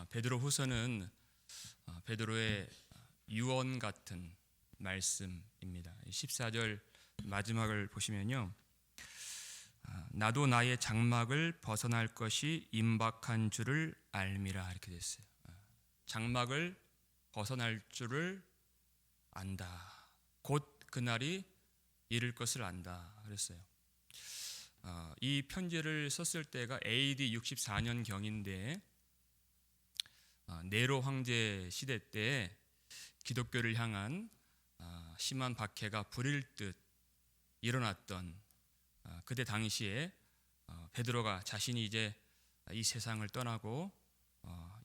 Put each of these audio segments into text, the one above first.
베드로후서는 베드로의 유언 같은 말씀입니다. 14절 마지막을 보시면요, 나도 나의 장막을 벗어날 것이 임박한 줄을 알미라, 이렇게 됐어요. 장막을 벗어날 줄을 안다. 곧 그날이 이를 것을 안다 그랬어요. 이 편지를 썼을 때가 AD 64년 경인데, 네로 황제 시대 때 기독교를 향한 심한 박해가 불일 듯 일어났던 그때 당시에 베드로가 자신이 이제 이 세상을 떠나고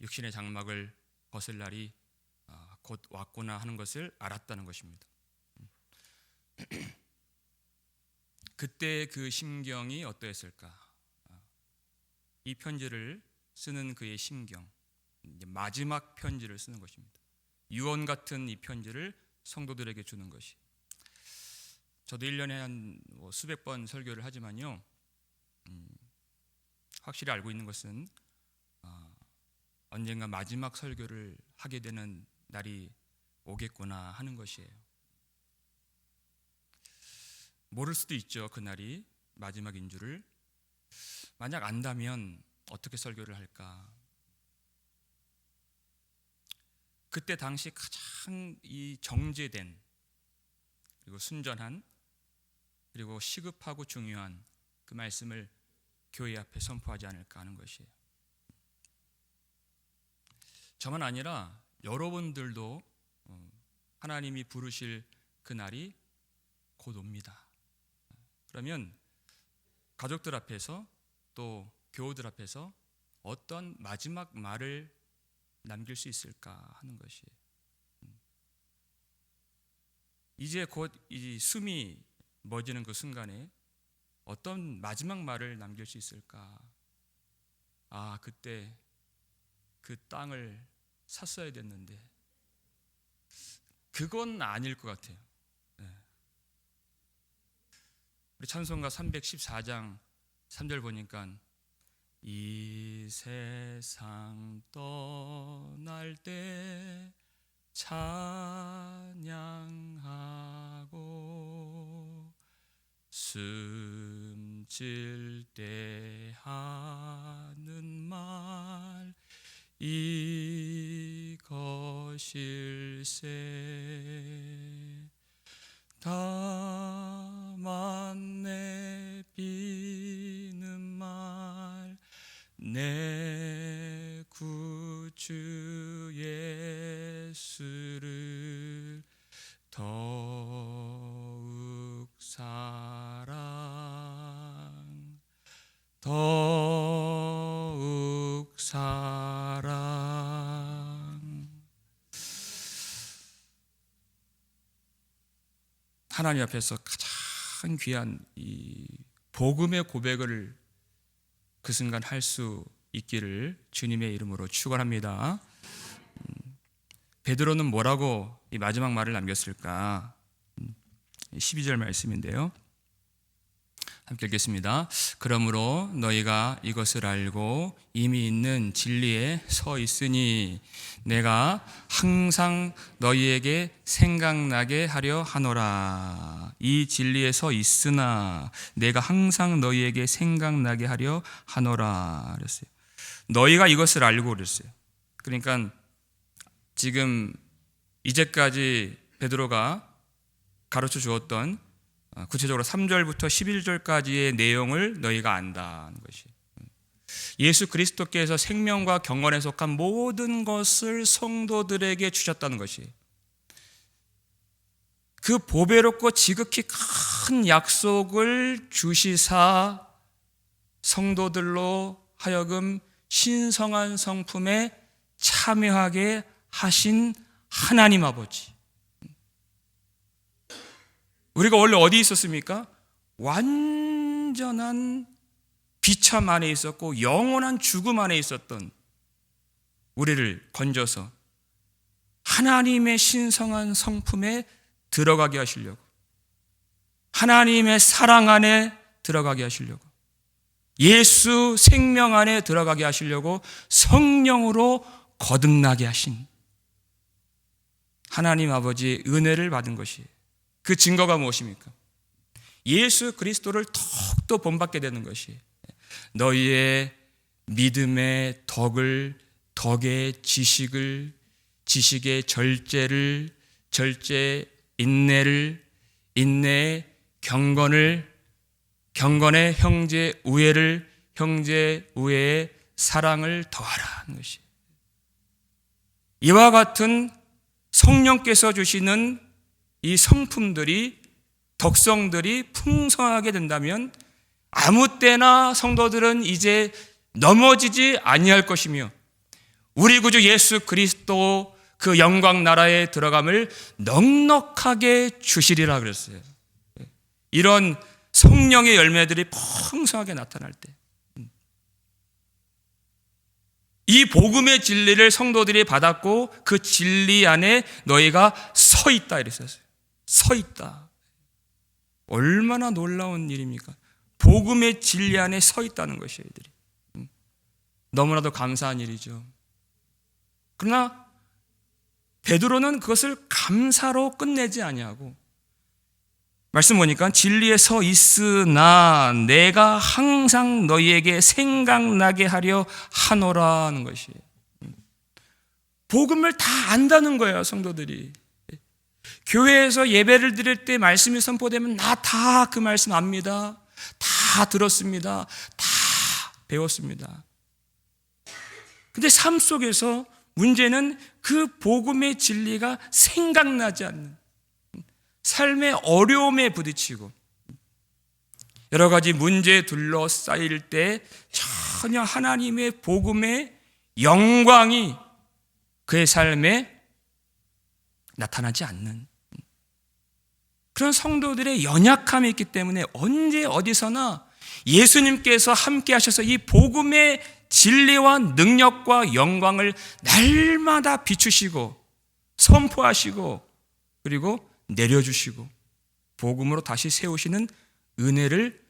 육신의 장막을 벗을 날이 곧 왔구나 하는 것을 알았다는 것입니다. 그때 그 심경이 어떠했을까? 이 편지를 쓰는 그의 심경, 마지막 편지를 쓰는 것입니다. 유언 같은 이 편지를 성도들에게 주는 것이. 저도 1년에 한 수백 번 설교를 하지만요, 확실히 알고 있는 것은 언젠가 마지막 설교를 하게 되는 날이 오겠구나 하는 것이에요. 모를 수도 있죠, 그날이 마지막인 줄을. 만약 안다면 어떻게 설교를 할까? 그때 당시 가장 이 정제된, 그리고 순전한, 그리고 시급하고 중요한 그 말씀을 교회 앞에 선포하지 않을까 하는 것이에요. 저만 아니라 여러분들도 하나님이 부르실 그날이 곧 옵니다. 그러면 가족들 앞에서 또 교우들 앞에서 어떤 마지막 말을 남길 수 있을까 하는 것이에요. 이제 곧 이 숨이 멎는 그 순간에 어떤 마지막 말을 남길 수 있을까? 그때 그 땅을 샀어야 됐는데, 그건 아닐 것 같아요. 우리 찬송가 314장 3절 보니까 이 세상 떠날 때 찬양하고 숨질 때 하는 말 이것일세. 다만 내 비는 말 내 구주 예수를 더욱 사랑, 더욱 사랑. 하나님 앞에서 가장 귀한 이 복음의 고백을 그 순간 할 수 있기를 주님의 이름으로 축원합니다. 베드로는 뭐라고 이 마지막 말을 남겼을까? 12절 말씀인데요, 함께 읽겠습니다. 그러므로 너희가 이것을 알고 이미 있는 진리에 서 있으니 내가 항상 너희에게 생각나게 하려 하노라. 이 진리에 서 있으나 내가 항상 너희에게 생각나게 하려 하노라 그랬어요. 너희가 이것을 알고 그랬어요. 그러니까 지금 이제까지 베드로가 가르쳐 주었던 구체적으로 3절부터 11절까지의 내용을 너희가 안다는 것이, 예수 그리스도께서 생명과 경건에 속한 모든 것을 성도들에게 주셨다는 것이, 그 보배롭고 지극히 큰 약속을 주시사 성도들로 하여금 신성한 성품에 참여하게 하신 하나님 아버지. 우리가 원래 어디 있었습니까? 완전한 비참 안에 있었고 영원한 죽음 안에 있었던 우리를 건져서 하나님의 신성한 성품에 들어가게 하시려고, 하나님의 사랑 안에 들어가게 하시려고, 예수 생명 안에 들어가게 하시려고 성령으로 거듭나게 하신 하나님 아버지의 은혜를 받은 것이, 그 증거가 무엇입니까? 예수 그리스도를 더욱더 본받게 되는 것이, 너희의 믿음의 덕의 지식의 절제를, 절제 인내를, 인내의 경건의 형제 우애를, 형제 우애의 사랑을 더하라 하는 것이, 이와 같은 성령께서 주시는 이 성품들이, 덕성들이 풍성하게 된다면 아무 때나 성도들은 이제 넘어지지 아니할 것이며 우리 구주 예수 그리스도 그 영광 나라에 들어감을 넉넉하게 주시리라 그랬어요. 이런 성령의 열매들이 풍성하게 나타날 때, 이 복음의 진리를 성도들이 받았고 그 진리 안에 너희가 서 있다 이랬어요. 서 있다. 얼마나 놀라운 일입니까? 복음의 진리 안에 서 있다는 것이에요, 이들이. 너무나도 감사한 일이죠. 그러나 베드로는 그것을 감사로 끝내지 아니하고, 말씀 보니까 진리에 서 있으나 내가 항상 너희에게 생각나게 하려 하노라는 것이에요. 복음을 다 안다는 거예요, 성도들이. 교회에서 예배를 드릴 때 말씀이 선포되면 나 다 그 말씀 압니다. 다 들었습니다. 다 배웠습니다. 근데 삶 속에서 문제는 그 복음의 진리가 생각나지 않는, 삶의 어려움에 부딪히고 여러 가지 문제에 둘러싸일 때 전혀 하나님의 복음의 영광이 그의 삶에 나타나지 않는 그런 성도들의 연약함이 있기 때문에 언제 어디서나 예수님께서 함께 하셔서 이 복음의 진리와 능력과 영광을 날마다 비추시고 선포하시고 그리고 내려주시고 복음으로 다시 세우시는 은혜를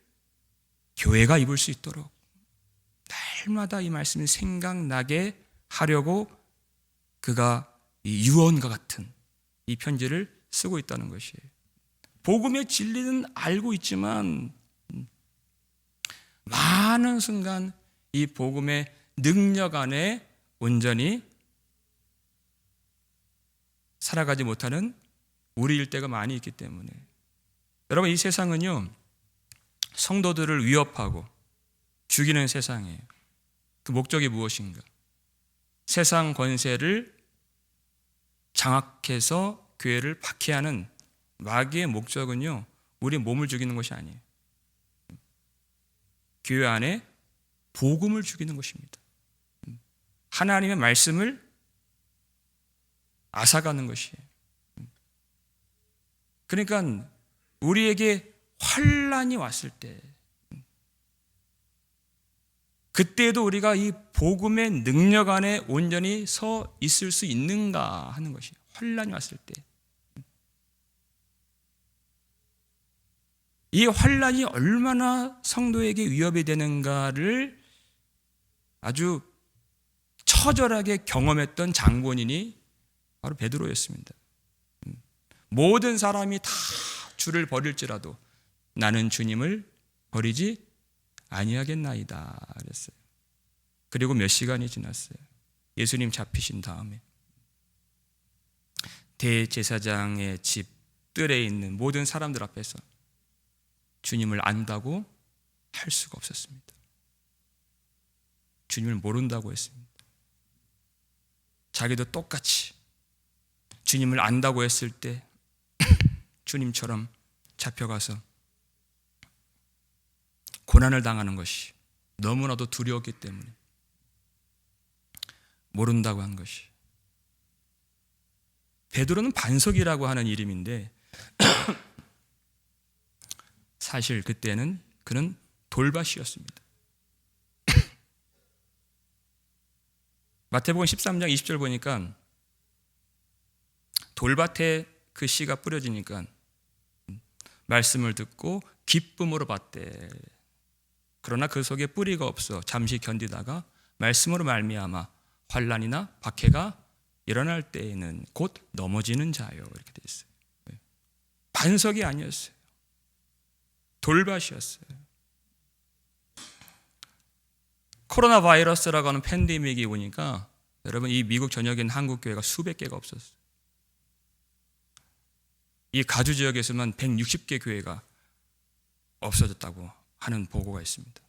교회가 입을 수 있도록 날마다 이 말씀이 생각나게 하려고 그가 이 유언과 같은 이 편지를 쓰고 있다는 것이에요. 복음의 진리는 알고 있지만 많은 순간 이 복음의 능력 안에 온전히 살아가지 못하는 우리일 때가 많이 있기 때문에, 여러분, 이 세상은요 성도들을 위협하고 죽이는 세상이에요. 그 목적이 무엇인가? 세상 권세를 장악해서 교회를 박해하는 마귀의 목적은요 우리 몸을 죽이는 것이 아니에요. 교회 안에 복음을 죽이는 것입니다. 하나님의 말씀을 앗아가는 것이에요. 그러니까 우리에게 환난이 왔을 때, 그때도 우리가 이 복음의 능력 안에 온전히 서 있을 수 있는가 하는 것이에요. 환난이 왔을 때 이 환난이 얼마나 성도에게 위협이 되는가를 아주 처절하게 경험했던 장본인이 바로 베드로였습니다. 모든 사람이 다 주를 버릴지라도 나는 주님을 버리지 아니하겠나이다 그랬어요. 그리고 몇 시간이 지났어요. 예수님 잡히신 다음에 대제사장의 집 뜰에 있는 모든 사람들 앞에서 주님을 안다고 할 수가 없었습니다. 주님을 모른다고 했습니다. 자기도 똑같이 주님을 안다고 했을 때 주님처럼 잡혀가서 고난을 당하는 것이 너무나도 두려웠기 때문에 모른다고 한 것이. 베드로는 반석이라고 하는 이름인데 사실 그때는 그는 돌밭이었습니다. 마태복음 13장 20절 보니까 돌밭에 그 씨가 뿌려지니까 말씀을 듣고 기쁨으로 받대. 그러나 그 속에 뿌리가 없어 잠시 견디다가 말씀으로 말미암아 환난이나 박해가 일어날 때에는 곧 넘어지는 자요. 이렇게 돼 있어요. 반석이 아니었어요. 돌밭이었어요. 코로나 바이러스라고 하는 팬데믹이 오니까 여러분 이 미국 전역에 있는 한국 교회가 수백 개가 없었어요. 이 가주 지역에서만 160개 교회가 없어졌다고 하는 보고가 있습니다.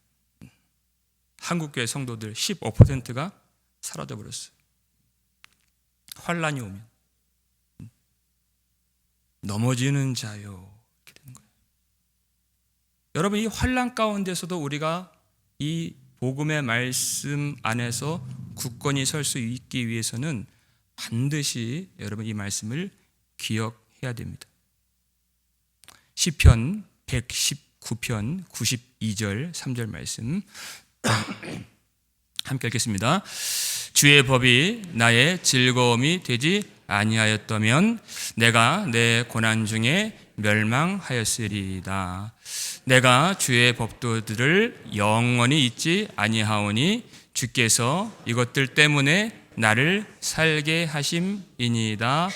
한국 교회 성도들 15%가 사라져 버렸어요. 환란이 오면 넘어지는 자요 이렇게 되는 거예요. 여러분 이 환란 가운데서도 우리가 이 복음의 말씀 안에서 굳건히 설 수 있기 위해서는 반드시 여러분 이 말씀을 기억해야 됩니다. 시편 119편 92절 3절 말씀 함께 읽겠습니다. 주의 법이 나의 즐거움이 되지 아니하였다면 내가 내 고난 중에 멸망하였으리이다. 내가 주의 법도들을 영원히 잊지 아니하오니 주께서 이것들 때문에 나를 살게 하심이니이다.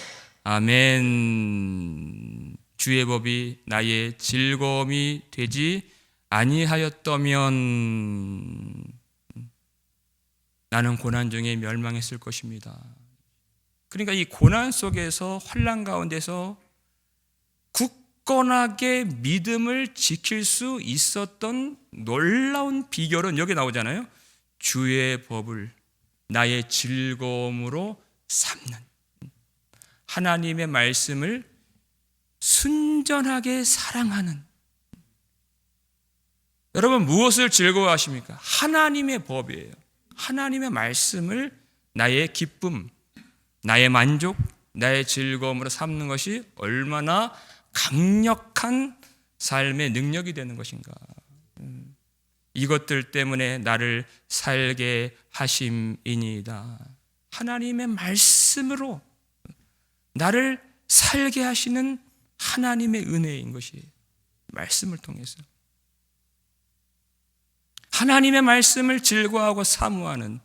아멘. 주의 법이 나의 즐거움이 되지 아니하였다면 나는 고난 중에 멸망했을 것입니다. 그러니까 이 고난 속에서 환난 가운데서 굳건하게 믿음을 지킬 수 있었던 놀라운 비결은 여기 나오잖아요. 주의 법을 나의 즐거움으로 삼는, 하나님의 말씀을 순전하게 사랑하는. 여러분 무엇을 즐거워하십니까? 하나님의 법이에요. 하나님의 말씀을 나의 기쁨, 나의 만족, 나의 즐거움으로 삼는 것이 얼마나 강력한 삶의 능력이 되는 것인가. 이것들 때문에 나를 살게 하심이니이다. 하나님의 말씀으로 나를 살게 하시는 하나님의 은혜인 것이 말씀을 통해서 하나님의 말씀을 즐거워하고 사모하는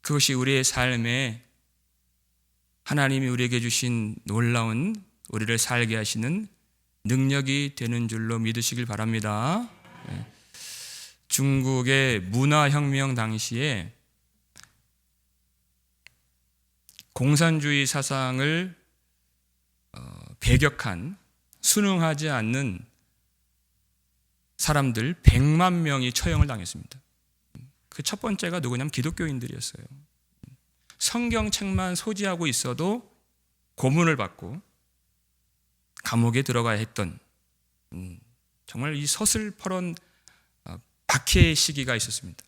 그것이 우리의 삶에 하나님이 우리에게 주신 놀라운 우리를 살게 하시는 능력이 되는 줄로 믿으시길 바랍니다. 중국의 문화혁명 당시에 공산주의 사상을 배격한 순응하지 않는 사람들 100만 명이 처형을 당했습니다. 그 첫 번째가 누구냐면 기독교인들이었어요. 성경책만 소지하고 있어도 고문을 받고 감옥에 들어가야 했던 정말 이 서슬퍼런 박해의 시기가 있었습니다.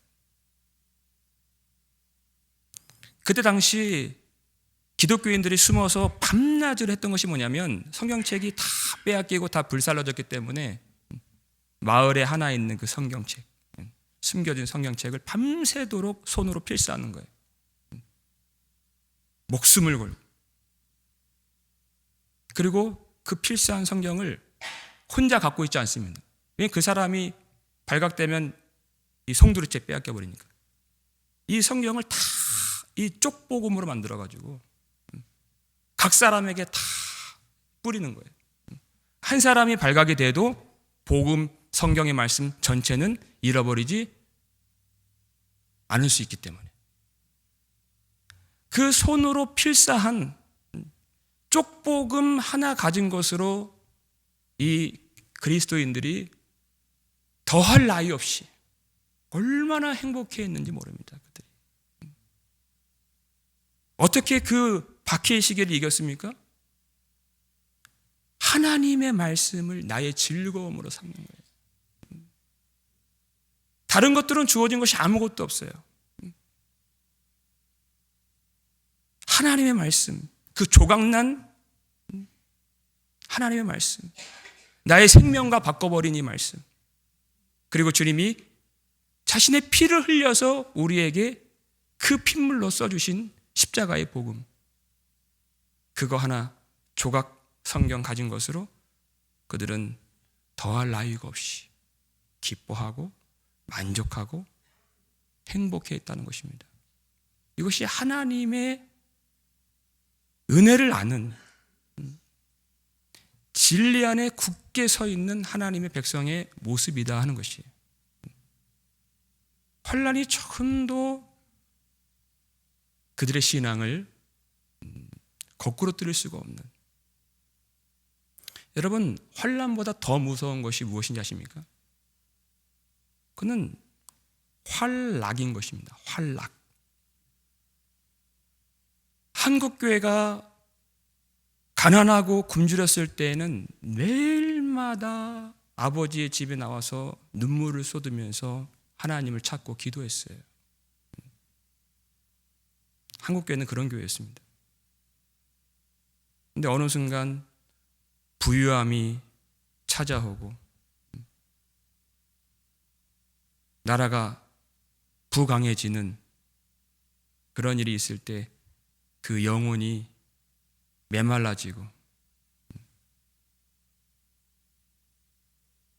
그때 당시 기독교인들이 숨어서 밤낮을 했던 것이 뭐냐면 성경책이 다 빼앗기고 다 불살라졌기 때문에 마을에 하나 있는 그 성경책, 숨겨진 성경책을 밤새도록 손으로 필사하는 거예요. 목숨을 걸고. 그리고 그 필사한 성경을 혼자 갖고 있지 않습니다. 왜냐하면 그 사람이 발각되면 이 송두리째 빼앗겨 버리니까. 이 성경을 다 이 쪽복음으로 만들어가지고 각 사람에게 다 뿌리는 거예요. 한 사람이 발각이 돼도 복음 성경의 말씀 전체는 잃어버리지 않을 수 있기 때문에 그 손으로 필사한 쪽복음 하나 가진 것으로 이 그리스도인들이 더할 나위 없이 얼마나 행복해했는지 모릅니다. 그들이 어떻게 그 박해의 시기를 이겼습니까? 하나님의 말씀을 나의 즐거움으로 삼는 거예요. 다른 것들은 주어진 것이 아무것도 없어요. 하나님의 말씀, 그 조각난 하나님의 말씀, 나의 생명과 바꿔버린 이 말씀, 그리고 주님이 자신의 피를 흘려서 우리에게 그 핏물로 써주신 십자가의 복음, 그거 하나 조각 성경 가진 것으로 그들은 더할 나위가 없이 기뻐하고 만족하고 행복해 있다는 것입니다. 이것이 하나님의 은혜를 아는, 진리 안에 굳게 서 있는 하나님의 백성의 모습이다 하는 것이에요. 환난이 조금도 그들의 신앙을 거꾸로 뜨릴 수가 없는, 여러분, 환난보다 더 무서운 것이 무엇인지 아십니까? 그는 활락인 것입니다. 활락. 한국교회가 가난하고 굶주렸을 때에는 매일마다 아버지의 집에 나와서 눈물을 쏟으면서 하나님을 찾고 기도했어요. 한국교회는 그런 교회였습니다. 근데 어느 순간 부유함이 찾아오고 나라가 부강해지는 그런 일이 있을 때 그 영혼이 메말라지고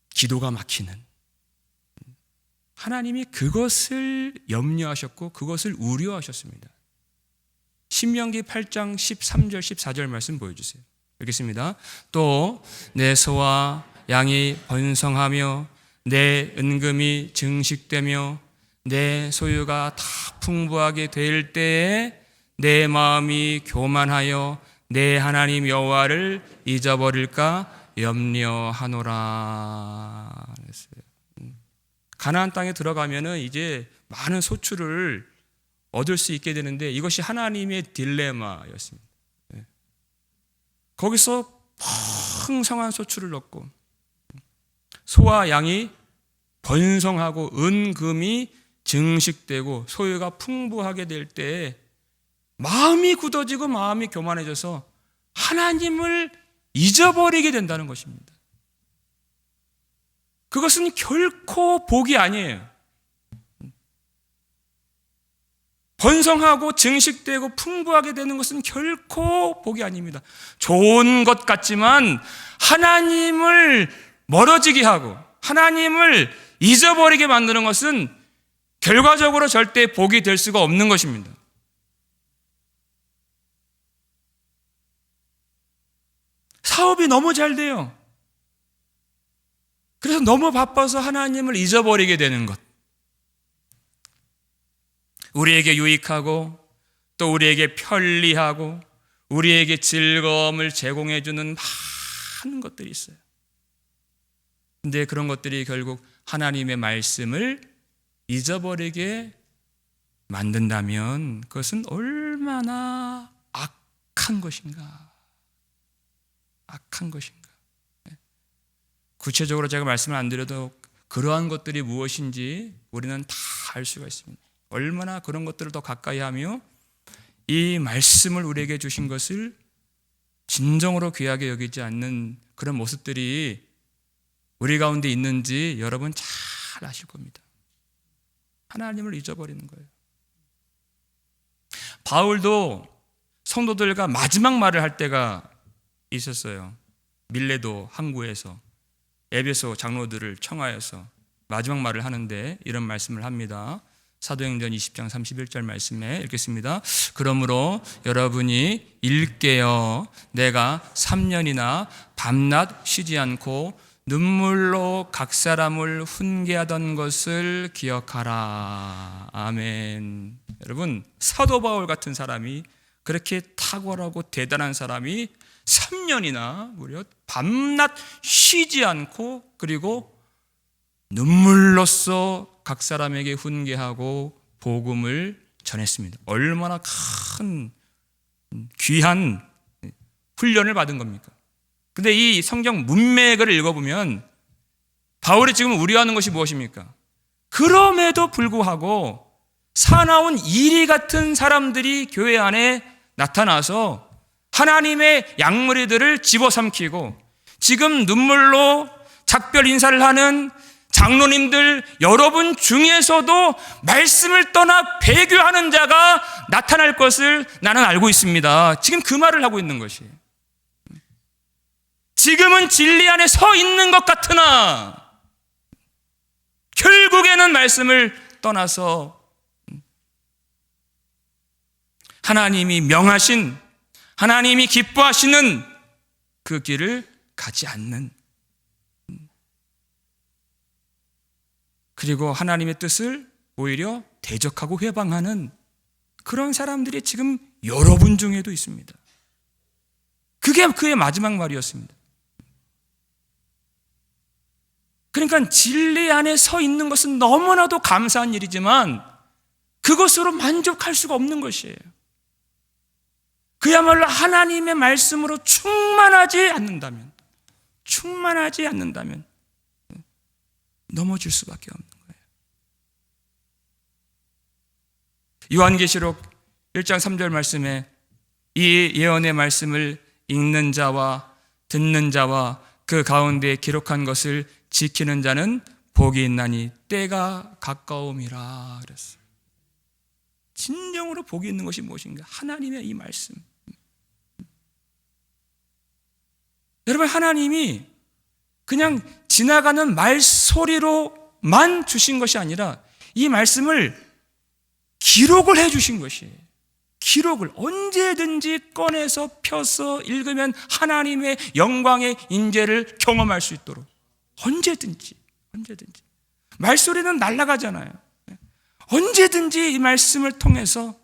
기도가 막히는, 하나님이 그것을 염려하셨고 그것을 우려하셨습니다. 신명기 8장 13절 14절 말씀 보여주세요. 읽겠습니다. 또 내 소와 양이 번성하며 내 은금이 증식되며 내 소유가 다 풍부하게 될 때에 내 마음이 교만하여 내 하나님 여호와를 잊어버릴까 염려하노라. 가나안 땅에 들어가면은 이제 많은 소출을 얻을 수 있게 되는데 이것이 하나님의 딜레마였습니다. 거기서 풍성한 소출을 얻고 소와 양이 번성하고 은금이 증식되고 소유가 풍부하게 될 때에 마음이 굳어지고 마음이 교만해져서 하나님을 잊어버리게 된다는 것입니다. 그것은 결코 복이 아니에요. 번성하고 증식되고 풍부하게 되는 것은 결코 복이 아닙니다. 좋은 것 같지만 하나님을 멀어지게 하고 하나님을 잊어버리게 만드는 것은 결과적으로 절대 복이 될 수가 없는 것입니다. 사업이 너무 잘 돼요. 그래서 너무 바빠서 하나님을 잊어버리게 되는 것. 우리에게 유익하고 또 우리에게 편리하고 우리에게 즐거움을 제공해주는 많은 것들이 있어요. 근데 그런 것들이 결국 하나님의 말씀을 잊어버리게 만든다면 그것은 얼마나 악한 것인가. 악한 것인가. 구체적으로 제가 말씀을 안 드려도 그러한 것들이 무엇인지 우리는 다 알 수가 있습니다. 얼마나 그런 것들을 더 가까이 하며 이 말씀을 우리에게 주신 것을 진정으로 귀하게 여기지 않는 그런 모습들이 우리 가운데 있는지 여러분 잘 아실 겁니다. 하나님을 잊어버리는 거예요. 바울도 성도들과 마지막 말을 할 때가 있었어요. 밀레도 항구에서 에베소 장로들을 청하여서 마지막 말을 하는데 이런 말씀을 합니다. 사도행전 20장 31절 말씀에 읽겠습니다. 그러므로 여러분이 일깨어 내가 3년이나 밤낮 쉬지 않고 눈물로 각 사람을 훈계하던 것을 기억하라. 아멘. 여러분, 사도 바울 같은 사람이, 그렇게 탁월하고 대단한 사람이 3년이나 무려 밤낮 쉬지 않고 그리고 눈물로써 각 사람에게 훈계하고 복음을 전했습니다. 얼마나 큰 귀한 훈련을 받은 겁니까? 근데 이 성경 문맥을 읽어보면 바울이 지금 우려하는 것이 무엇입니까? 그럼에도 불구하고 사나운 이리 같은 사람들이 교회 안에 나타나서 하나님의 양무리들을 집어삼키고 지금 눈물로 작별 인사를 하는 장로님들 여러분 중에서도 말씀을 떠나 배교하는 자가 나타날 것을 나는 알고 있습니다. 지금 그 말을 하고 있는 것이에요. 지금은 진리 안에 서 있는 것 같으나 결국에는 말씀을 떠나서 하나님이 명하신, 하나님이 기뻐하시는 그 길을 가지 않는, 그리고 하나님의 뜻을 오히려 대적하고 회방하는 그런 사람들이 지금 여러분 중에도 있습니다. 그게 그의 마지막 말이었습니다. 그러니까 진리 안에 서 있는 것은 너무나도 감사한 일이지만 그것으로 만족할 수가 없는 것이에요. 그야말로 하나님의 말씀으로 충만하지 않는다면 넘어질 수밖에 없는 거예요. 요한계시록 1장 3절 말씀에 이 예언의 말씀을 읽는 자와 듣는 자와 그 가운데 기록한 것을 지키는 자는 복이 있나니 때가 가까움이라 그랬어요. 진정으로 복이 있는 것이 무엇인가? 하나님의 이 말씀. 여러분, 하나님이 그냥 지나가는 말소리로만 주신 것이 아니라 이 말씀을 기록을 해 주신 것이에요. 기록을 언제든지 꺼내서 펴서 읽으면 하나님의 영광의 인재를 경험할 수 있도록 언제든지 말소리는 날아가잖아요. 언제든지 이 말씀을 통해서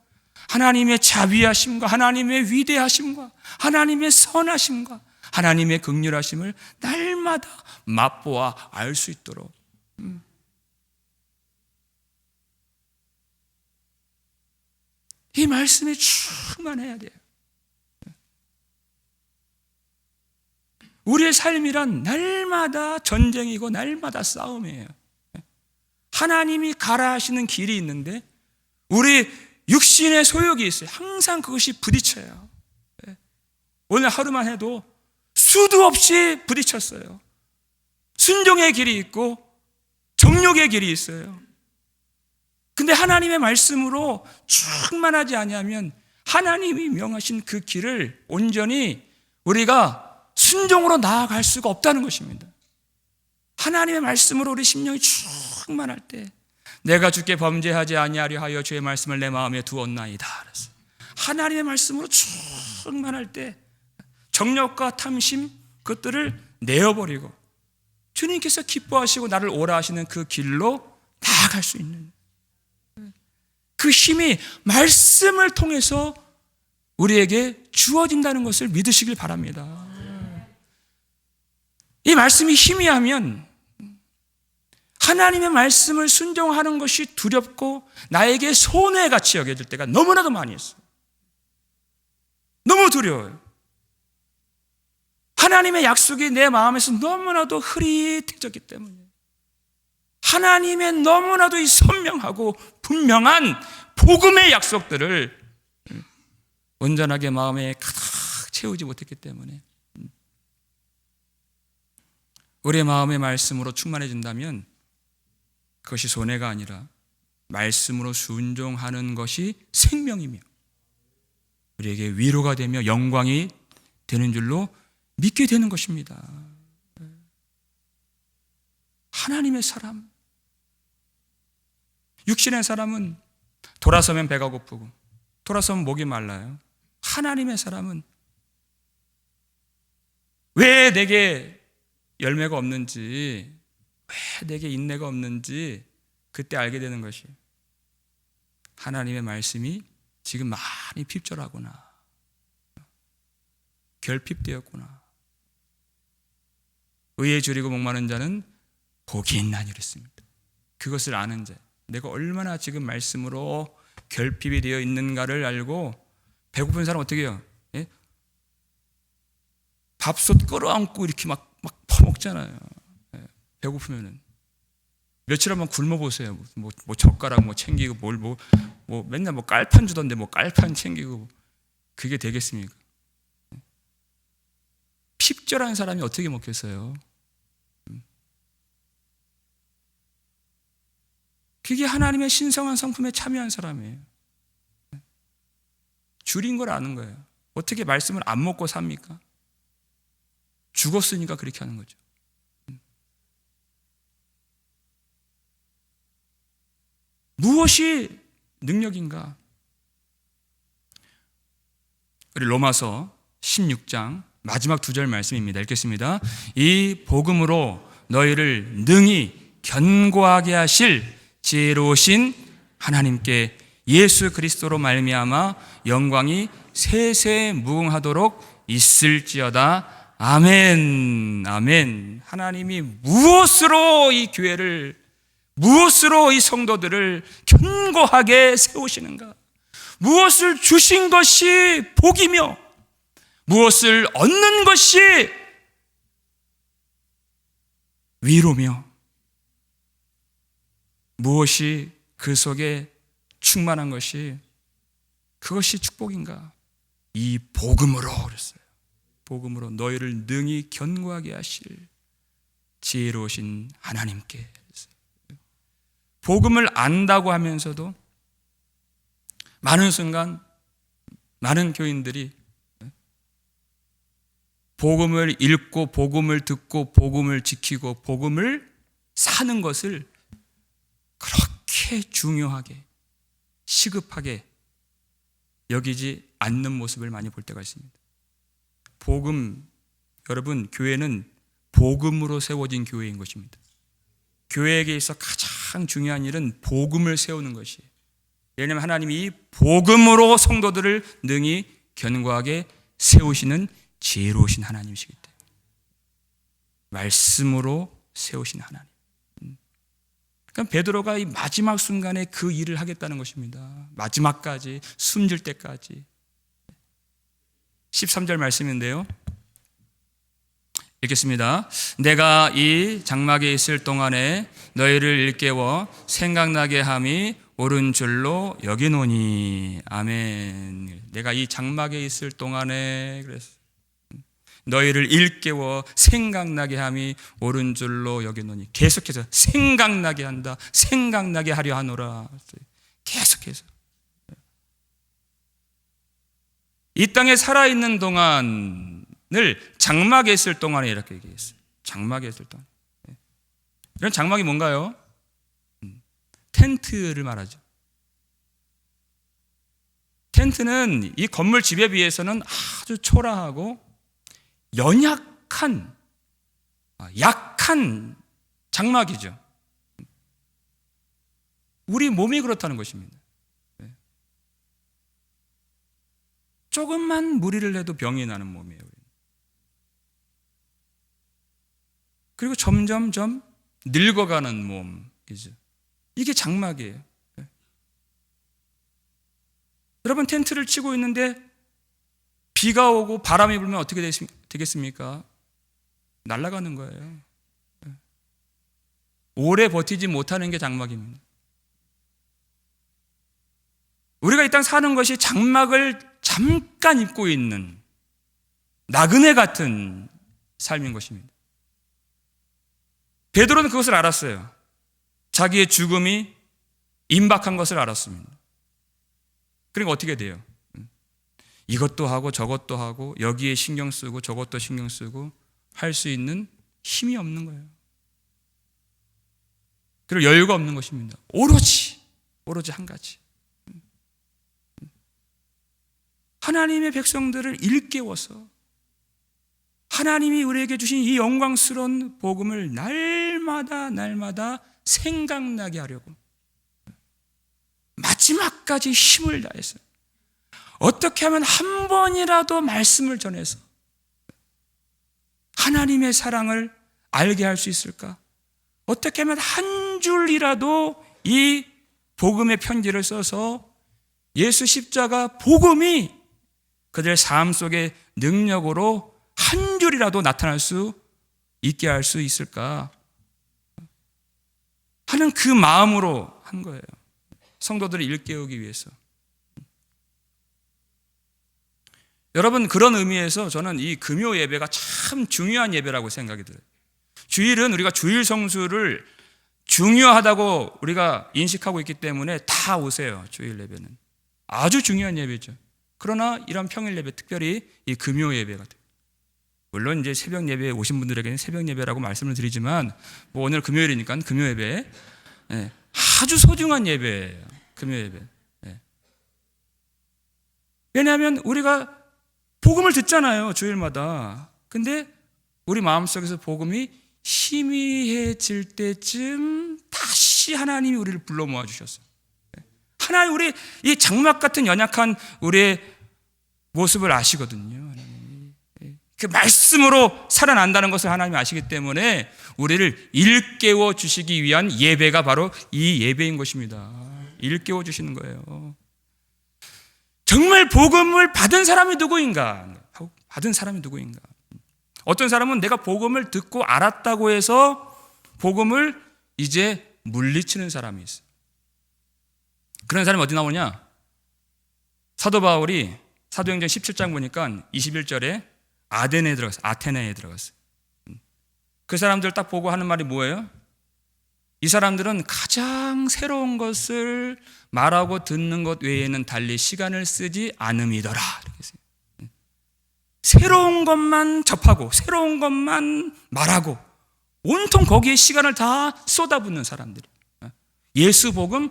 하나님의 자비하심과 하나님의 위대하심과 하나님의 선하심과 하나님의 긍휼하심을 날마다 맛보아 알 수 있도록 이 말씀이 충만해야 돼요. 우리의 삶이란 날마다 전쟁이고 날마다 싸움이에요. 하나님이 가라 하시는 길이 있는데 우리 육신의 소욕이 있어요. 항상 그것이 부딪혀요. 오늘 하루만 해도 수도 없이 부딪혔어요. 순종의 길이 있고 정욕의 길이 있어요. 근데 하나님의 말씀으로 충만하지 아니하면 하나님이 명하신 그 길을 온전히 우리가 순종으로 나아갈 수가 없다는 것입니다. 하나님의 말씀으로 우리 심령이 충만할 때 내가 주께 범죄하지 아니하려 하여 주의 말씀을 내 마음에 두었나이다. 하나님의 말씀으로 충만할 때 정욕과 탐심 그것들을 내어버리고 주님께서 기뻐하시고 나를 오라 하시는 그 길로 나아갈 수 있는 그 힘이 말씀을 통해서 우리에게 주어진다는 것을 믿으시길 바랍니다. 이 말씀이 희미하면 하나님의 말씀을 순종하는 것이 두렵고 나에게 손해같이 여겨질 때가 너무나도 많이 있어요. 너무 두려워요. 하나님의 약속이 내 마음에서 너무나도 흐릿해졌기 때문에 하나님의 너무나도 이 선명하고 분명한 복음의 약속들을 온전하게 마음에 가득 채우지 못했기 때문에 우리의 마음의 말씀으로 충만해진다면 그것이 손해가 아니라 말씀으로 순종하는 것이 생명이며 우리에게 위로가 되며 영광이 되는 줄로 믿게 되는 것입니다. 하나님의 사람, 육신의 사람은 돌아서면 배가 고프고 돌아서면 목이 말라요. 하나님의 사람은 왜 내게 열매가 없는지, 왜 내게 인내가 없는지 그때 알게 되는 것이에요. 하나님의 말씀이 지금 많이 핍절하구나, 결핍되었구나. 의에 줄이고 목마른 자는 복이 있나니 그랬습니다. 그것을 아는 자, 내가 얼마나 지금 말씀으로 결핍이 되어 있는가를 알고 배고픈 사람 어떻게 해요? 예? 밥솥 끌어안고 이렇게 막 퍼먹잖아요. 예. 배고프면은 며칠 한번 굶어보세요. 뭐 젓가락 뭐 챙기고 뭐 맨날 뭐 깔판 주던데 뭐 깔판 챙기고 그게 되겠습니까? 핍절한 사람이 어떻게 먹겠어요? 그게 하나님의 신성한 성품에 참여한 사람이에요. 줄인 걸 아는 거예요. 어떻게 말씀을 안 먹고 삽니까? 죽었으니까 그렇게 하는 거죠. 무엇이 능력인가? 우리 로마서 16장 마지막 2절 말씀입니다. 읽겠습니다. 이 복음으로 너희를 능히 견고하게 하실 지혜로우신 하나님께 예수 그리스도로 말미암아 영광이 세세 무궁하도록 있을지어다. 아멘. 아멘. 하나님이 무엇으로 이 교회를, 무엇으로 이 성도들을 견고하게 세우시는가? 무엇을 주신 것이 복이며 무엇을 얻는 것이 위로며 무엇이 그 속에 충만한 것이, 그것이 축복인가? 이 복음으로 그랬어요. 복음으로 너희를 능히 견고하게 하실 지혜로우신 하나님께. 복음을 안다고 하면서도 많은 순간 많은 교인들이 복음을 읽고 복음을 듣고 복음을 지키고 복음을 사는 것을 그렇게 중요하게 시급하게 여기지 않는 모습을 많이 볼 때가 있습니다. 복음, 여러분, 교회는 복음으로 세워진 교회인 것입니다. 교회에게 있어 가장 중요한 일은 복음을 세우는 것이에요. 왜냐하면 하나님이 복음으로 성도들을 능히 견고하게 세우시는 지혜로우신 하나님이시기 때문에, 말씀으로 세우신 하나님. 그러니까 베드로가 이 마지막 순간에 그 일을 하겠다는 것입니다. 마지막까지, 숨질 때까지. 13절 말씀인데요, 읽겠습니다. 내가 이 장막에 있을 동안에 너희를 일깨워 생각나게 함이 옳은 줄로 여기노니. 아멘. 내가 이 장막에 있을 동안에, 그래서 너희를 일깨워 생각나게 함이 옳은 줄로 여기노니. 계속해서 생각나게 한다, 생각나게 하려 하노라. 계속해서 이 땅에 살아있는 동안을 장막에 있을 동안에 이렇게 얘기했어요. 장막에 있을 동안. 이런 장막이 뭔가요? 텐트를 말하죠. 텐트는 이 건물 집에 비해서는 아주 초라하고 연약한, 약한 장막이죠. 우리 몸이 그렇다는 것입니다. 조금만 무리를 해도 병이 나는 몸이에요. 그리고 점점점 늙어가는 몸이죠. 이게 장막이에요. 여러분, 텐트를 치고 있는데 비가 오고 바람이 불면 어떻게 되겠습니까? 날아가는 거예요. 오래 버티지 못하는 게 장막입니다. 우리가 이 땅 사는 것이 장막을 잠깐 입고 있는 나그네 같은 삶인 것입니다. 베드로는 그것을 알았어요. 자기의 죽음이 임박한 것을 알았습니다. 그러니까 어떻게 돼요? 이것도 하고 저것도 하고 여기에 신경 쓰고 저것도 신경 쓰고 할 수 있는 힘이 없는 거예요. 그리고 여유가 없는 것입니다. 오로지 한 가지. 하나님의 백성들을 일깨워서 하나님이 우리에게 주신 이 영광스러운 복음을 날마다 생각나게 하려고 마지막까지 힘을 다해서 어떻게 하면 한 번이라도 말씀을 전해서 하나님의 사랑을 알게 할 수 있을까? 어떻게 하면 한 줄이라도 이 복음의 편지를 써서 예수 십자가 복음이 그들의 삶 속에 능력으로 한 줄이라도 나타날 수 있게 할 수 있을까 하는 그 마음으로 한 거예요. 성도들을 일깨우기 위해서. 여러분, 그런 의미에서 저는 이 금요 예배가 참 중요한 예배라고 생각이 들어요. 주일은 우리가 주일 성수를 중요하다고 우리가 인식하고 있기 때문에 다 오세요. 주일 예배는 아주 중요한 예배죠. 그러나 이런 평일 예배, 특별히 이 금요 예배 같아요. 물론 이제 새벽 예배에 오신 분들에게는 새벽 예배라고 말씀을 드리지만, 뭐 오늘 금요일이니까 금요 예배 아주 소중한 예배예요. 금요 예배. 네. 왜냐하면 우리가 복음을 듣잖아요, 주일마다. 근데 우리 마음속에서 복음이 희미해질 때쯤 다시 하나님이 우리를 불러 모아 주셨어요. 하나님, 우리 이 장막 같은 연약한 우리의 모습을 아시거든요. 그 말씀으로 살아난다는 것을 하나님이 아시기 때문에 우리를 일깨워 주시기 위한 예배가 바로 이 예배인 것입니다. 일깨워 주시는 거예요. 정말 복음을 받은 사람이 누구인가? 받은 사람이 누구인가? 어떤 사람은 내가 복음을 듣고 알았다고 해서 복음을 이제 물리치는 사람이 있어요. 그런 사람이 어디 나오냐? 사도 바울이 사도행전 17장 보니까 21절에 아테네에 들어갔어요. 그 사람들 딱 보고 하는 말이 뭐예요? 이 사람들은 가장 새로운 것을 말하고 듣는 것 외에는 달리 시간을 쓰지 않음이더라. 이렇게 했어요. 새로운 것만 접하고 새로운 것만 말하고 온통 거기에 시간을 다 쏟아붓는 사람들이. 예수 복음,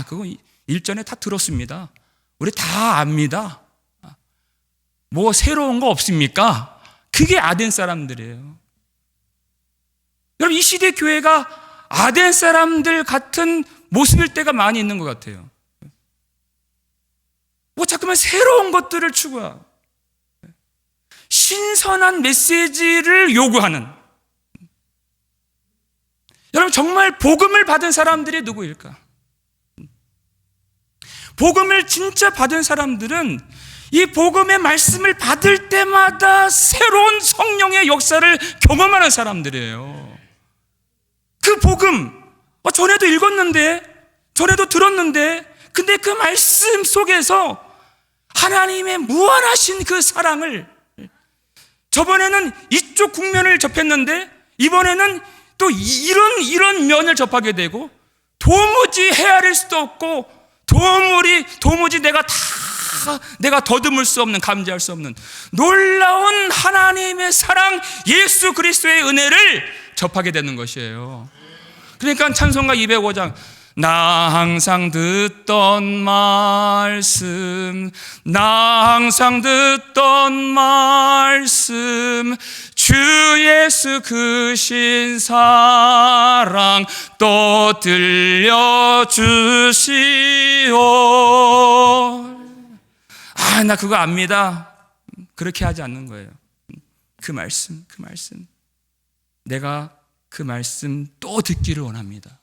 그거 일전에 다 들었습니다. 우리 다 압니다. 뭐 새로운 거 없습니까? 그게 아덴 사람들이에요. 여러분, 이 시대 교회가 아덴 사람들 같은 모습일 때가 많이 있는 것 같아요. 뭐 자꾸만 새로운 것들을 추구하고 신선한 메시지를 요구하는. 여러분, 정말 복음을 받은 사람들이 누구일까? 복음을 진짜 받은 사람들은 이 복음의 말씀을 받을 때마다 새로운 성령의 역사를 경험하는 사람들이에요. 그 복음, 전에도 읽었는데, 전에도 들었는데, 근데 그 말씀 속에서 하나님의 무한하신 그 사랑을, 저번에는 이쪽 국면을 접했는데 이번에는 또 이런 면을 접하게 되고, 도무지 헤아릴 수도 없고 도무지 내가 더듬을 수 없는, 감지할 수 없는 놀라운 하나님의 사랑, 예수 그리스도의 은혜를 접하게 되는 것이에요. 그러니까 찬송가 205장, 나 항상 듣던 말씀, 나 항상 듣던 말씀, 주 예수 크신 사랑 또 들려주시오. 나 그거 압니다. 그렇게 하지 않는 거예요. 그 말씀, 내가 그 말씀 또 듣기를 원합니다.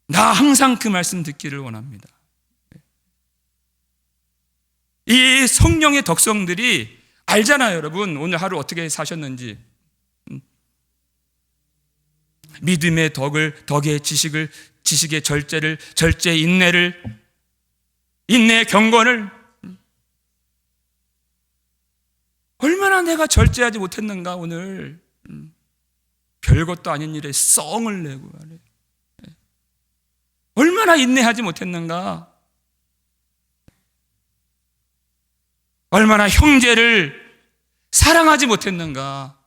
나 항상 그 말씀 듣기를 원합니다. 이 성령의 덕성들이 알잖아요, 여러분. 오늘 하루 어떻게 사셨는지. 믿음의 덕의 지식의 절제 인내의 경건을. 얼마나 내가 절제하지 못했는가, 오늘. 별것도 아닌 일에 썽을 내고 말이에요. 얼마나 인내하지 못했는가. 얼마나 형제를 사랑하지 못했는가.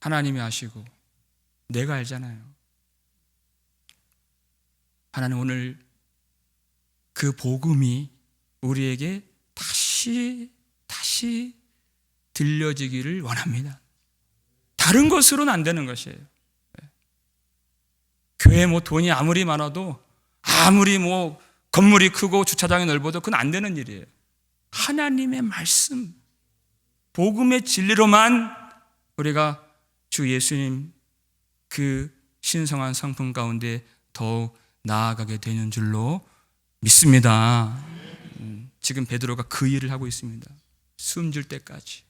하나님이 아시고 내가 알잖아요. 하나님, 오늘 그 복음이 우리에게 다시 들려지기를 원합니다. 다른 것으로는 안 되는 것이에요. 교회 돈이 아무리 많아도, 아무리 건물이 크고 주차장이 넓어도 그건 안 되는 일이에요. 하나님의 말씀, 복음의 진리로만 우리가 주 예수님 그 신성한 성품 가운데 더욱 나아가게 되는 줄로 믿습니다. 지금 베드로가 그 일을 하고 있습니다. 숨질 때까지.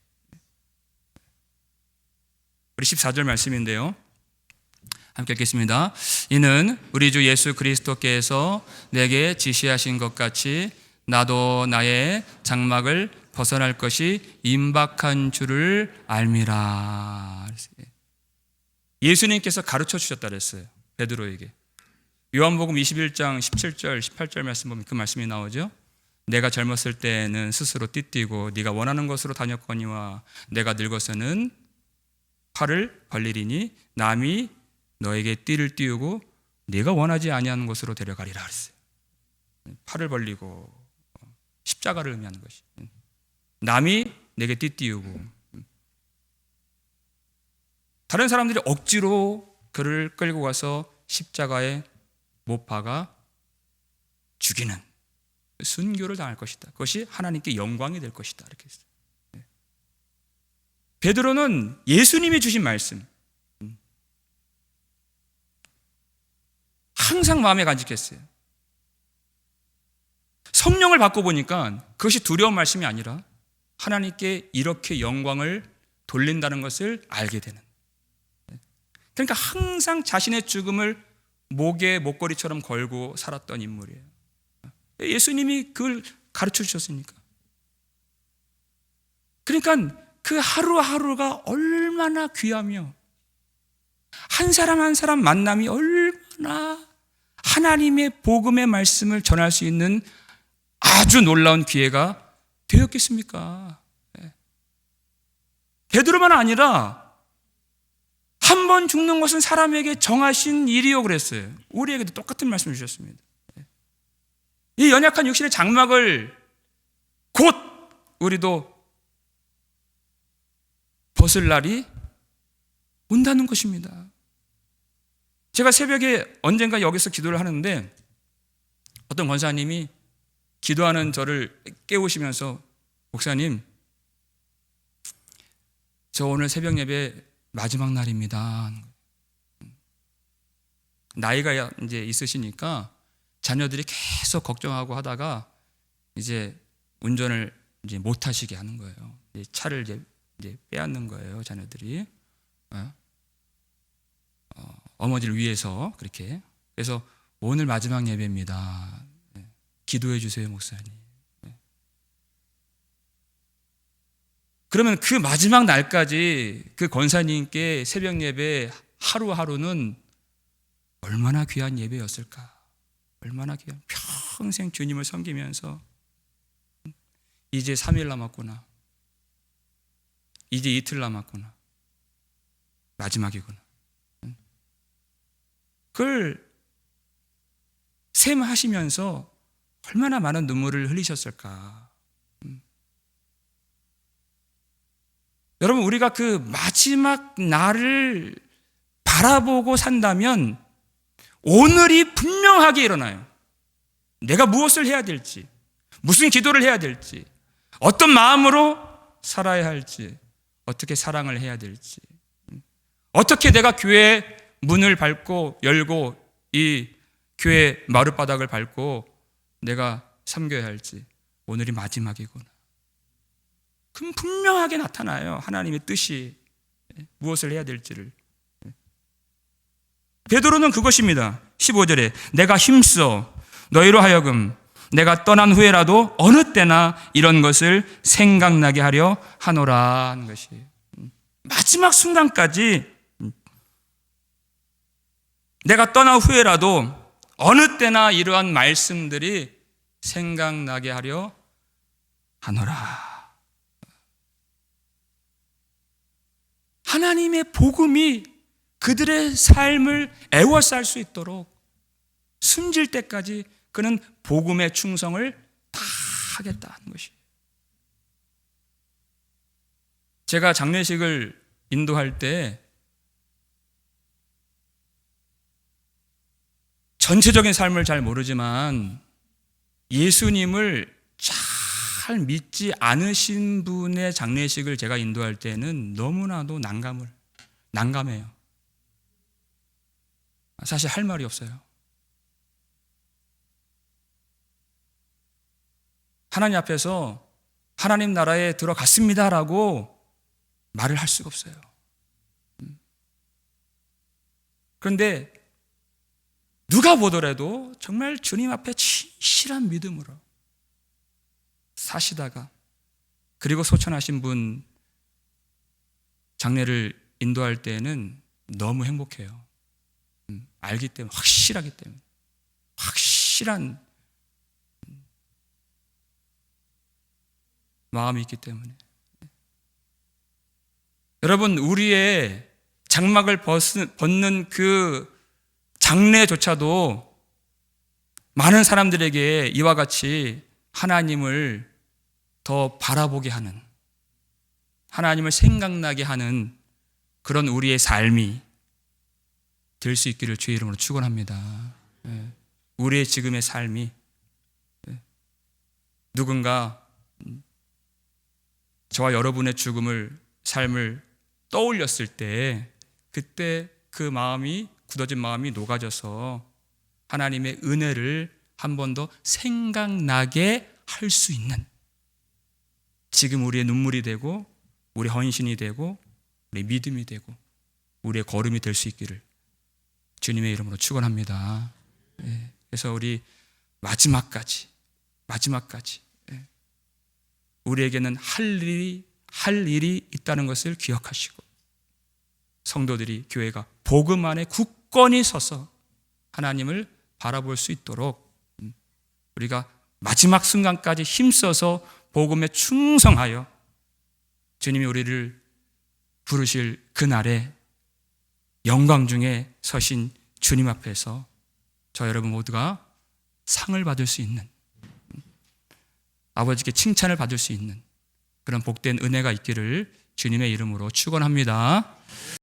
우리 14절 말씀인데요, 함께 읽겠습니다. 이는 우리 주 예수 그리스도께서 내게 지시하신 것 같이 나도 나의 장막을 벗어날 것이 임박한 줄을 알미라. 예수님께서 가르쳐 주셨다 그랬어요, 베드로에게. 요한복음 21장 17절 18절 말씀 보면 그 말씀이 나오죠. 내가 젊었을 때는 스스로 띠띠고 네가 원하는 것으로 다녔거니와 내가 늙어서는 팔을 벌리리니 남이 너에게 띠를 띄우고 네가 원하지 아니하는 곳으로 데려가리라 그랬어요. 팔을 벌리고 십자가를 의미하는 것이. 남이 내게 띠 띄우고 다른 사람들이 억지로 그를 끌고 가서 십자가에 못 박아 죽이는 순교를 당할 것이다. 그것이 하나님께 영광이 될 것이다. 이렇게 했어요. 베드로는 예수님이 주신 말씀 항상 마음에 간직했어요. 성령을 받고 보니까 그것이 두려운 말씀이 아니라 하나님께 이렇게 영광을 돌린다는 것을 알게 되는. 그러니까 항상 자신의 죽음을 목에 목걸이처럼 걸고 살았던 인물이에요. 예수님이 그걸 가르쳐 주셨으니까. 그러니까 그 하루하루가 얼마나 귀하며 한 사람 한 사람 만남이 얼마나 하나님의 복음의 말씀을 전할 수 있는 아주 놀라운 기회가 되었겠습니까? 베드로만 아니라 한 번 죽는 것은 사람에게 정하신 일이요 그랬어요. 우리에게도 똑같은 말씀을 주셨습니다. 이 연약한 육신의 장막을 곧 우리도 벗을 날이 온다는 것입니다. 제가 새벽에 언젠가 여기서 기도를 하는데 어떤 권사님이 기도하는 저를 깨우시면서 목사님, 저 오늘 새벽 예배 마지막 날입니다. 나이가 이제 있으시니까 자녀들이 계속 걱정하고 하다가 이제 운전을 이제 못 하시게 하는 거예요. 차를 이제 빼앗는 거예요, 자녀들이. 어머니를 위해서 그렇게. 그래서 오늘 마지막 예배입니다. 기도해 주세요, 목사님. 그러면 그 마지막 날까지 그 권사님께 새벽 예배 하루하루는 얼마나 귀한 예배였을까? 얼마나 귀한, 평생 주님을 섬기면서 이제 3일 남았구나. 이제 이틀 남았구나. 마지막이구나. 그걸 셈하시면서 얼마나 많은 눈물을 흘리셨을까. 여러분, 우리가 그 마지막 날을 바라보고 산다면 오늘이 분명하게 일어나요. 내가 무엇을 해야 될지, 무슨 기도를 해야 될지, 어떤 마음으로 살아야 할지, 어떻게 사랑을 해야 될지, 어떻게 내가 교회 문을 밟고 열고 이 교회 마룻바닥을 밟고 내가 섬겨야 할지, 오늘이 마지막이구나. 그럼 분명하게 나타나요. 하나님의 뜻이 무엇을 해야 될지를. 베드로는 그것입니다. 15절에 내가 힘써 너희로 하여금 내가 떠난 후에라도 어느 때나 이런 것을 생각나게 하려 하노라 하는 것이 마지막 순간까지 내가 떠난 후에라도 어느 때나 이러한 말씀들이 생각나게 하려 하노라. 하나님의 복음이 그들의 삶을 애워쌀 수 있도록 숨질 때까지 그는 복음의 충성을 다 하겠다는 것이에요. 제가 장례식을 인도할 때 전체적인 삶을 잘 모르지만 예수님을 잘 믿지 않으신 분의 장례식을 제가 인도할 때는 너무나도 난감해요. 사실 할 말이 없어요. 하나님 앞에서 하나님 나라에 들어갔습니다라고 말을 할 수가 없어요. 그런데 누가 보더라도 정말 주님 앞에 진실한 믿음으로 사시다가 그리고 소천하신 분 장례를 인도할 때는 너무 행복해요. 알기 때문에, 확실하기 때문에, 확실한 마음이 있기 때문에. 여러분, 우리의 장막을 벗는 그 장래조차도 많은 사람들에게 이와 같이 하나님을 더 바라보게 하는, 하나님을 생각나게 하는 그런 우리의 삶이 될 수 있기를 주의 이름으로 축원합니다. 우리의 지금의 삶이 누군가 저와 여러분의 삶을 떠올렸을 때 그때 그 마음이, 굳어진 마음이 녹아져서 하나님의 은혜를 한 번 더 생각나게 할 수 있는, 지금 우리의 눈물이 되고 우리의 헌신이 되고 우리의 믿음이 되고 우리의 걸음이 될 수 있기를 주님의 이름으로 축원합니다. 그래서 우리 마지막까지 우리에게는 할 일이 있다는 것을 기억하시고, 성도들이, 교회가 복음 안에 굳건히 서서 하나님을 바라볼 수 있도록 우리가 마지막 순간까지 힘써서 복음에 충성하여 주님이 우리를 부르실 그날에 영광 중에 서신 주님 앞에서 저 여러분 모두가 상을 받을 수 있는, 아버지께 칭찬을 받을 수 있는 그런 복된 은혜가 있기를 주님의 이름으로 축원합니다.